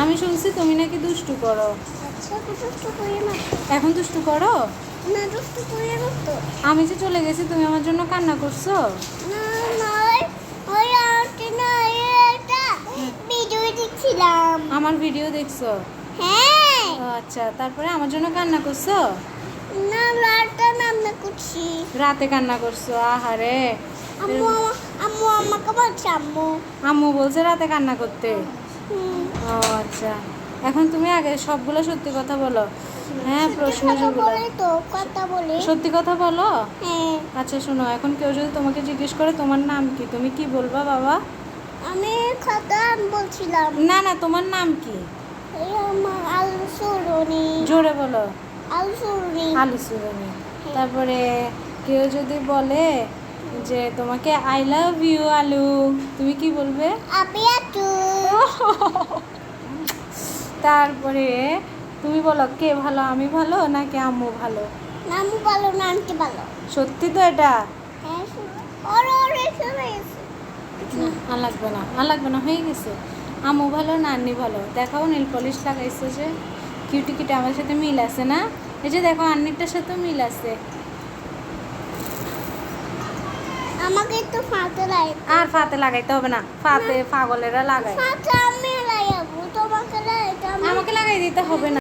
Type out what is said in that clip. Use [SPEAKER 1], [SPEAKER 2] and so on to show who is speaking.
[SPEAKER 1] আমি শুনছি তুমি নাকি দুষ্টু করো।
[SPEAKER 2] আচ্ছা দুষ্টু করি না।
[SPEAKER 1] এখন দুষ্টু করো?
[SPEAKER 2] না দুষ্টু করি না তো।
[SPEAKER 1] আমি যে চলে গেছি তুমি আমার জন্য কান্না করছো?
[SPEAKER 2] না না ওই আন্টি না এটা ভিডিও দেখছিলাম।
[SPEAKER 1] আমার ভিডিও দেখছো?
[SPEAKER 2] হ্যাঁ।
[SPEAKER 1] ও আচ্ছা, তারপরে আমার জন্য কান্না করছো?
[SPEAKER 2] না রাতটা নামনা করছি।
[SPEAKER 1] রাতে কান্না করছো? আহারে।
[SPEAKER 2] আম্মু আম্মু আমাকে বলছে আম্মু।
[SPEAKER 1] আম্মু বলছে রাতে কান্না করতে?
[SPEAKER 2] হুম।
[SPEAKER 1] ও আচ্ছা, এখন তুমি আগে সবগুলো সত্যি কথা বলো। হ্যাঁ, প্রশ্ন
[SPEAKER 2] কথা
[SPEAKER 1] যেগুলো
[SPEAKER 2] বলে তো কথা বলে।
[SPEAKER 1] সত্যি কথা বলো।
[SPEAKER 2] হ্যাঁ
[SPEAKER 1] আচ্ছা শোনো, এখন কেউ যদি তোমাকে জিজ্ঞেস করে তোমার নাম কি, তুমি কি বলবা বাবা?
[SPEAKER 2] আমি কথা বলছিলাম।
[SPEAKER 1] না না, তোমার নাম কি?
[SPEAKER 2] এই আমার আলু সুরনি।
[SPEAKER 1] জোরে বলো।
[SPEAKER 2] আলু সুরনি।
[SPEAKER 1] আলু সুরনি। তারপরে কেউ যদি বলে যে তোমাকে আই লাভ ইউ আলু, তুমি কি বলবে?
[SPEAKER 2] আপি আটু।
[SPEAKER 1] তারপরে তুমি বলো কে ভালো, আমি ভালো নাকি আম্মু ভালো?
[SPEAKER 2] নামু ভালো না আন্টি ভালো।
[SPEAKER 1] সত্যি তো এটা?
[SPEAKER 2] হ্যাঁ ওরে ওরে চলে গেছে।
[SPEAKER 1] না, আর লাগবে না, আর লাগবে না, হয়ে গেছে। আম্মু ভালো না আন্নি ভালো? দেখাও, নীল পলিশ লাগাইছে যে কিউটি কিউটি, আমার সাথে মিল আছে না? এই যে দেখো, আন্নিরটার সাথেও মিল আছে।
[SPEAKER 2] আমাকে একটু ফাঁতে লাগে।
[SPEAKER 1] আর ফাতে লাগাইতে হবে না, ফাতে পাগলেরা লাগায়।
[SPEAKER 2] ফাঁতে আমি লাগাবো তোমাকে লাগাইতে
[SPEAKER 1] আমাকে লাগাই দিতে হবে না।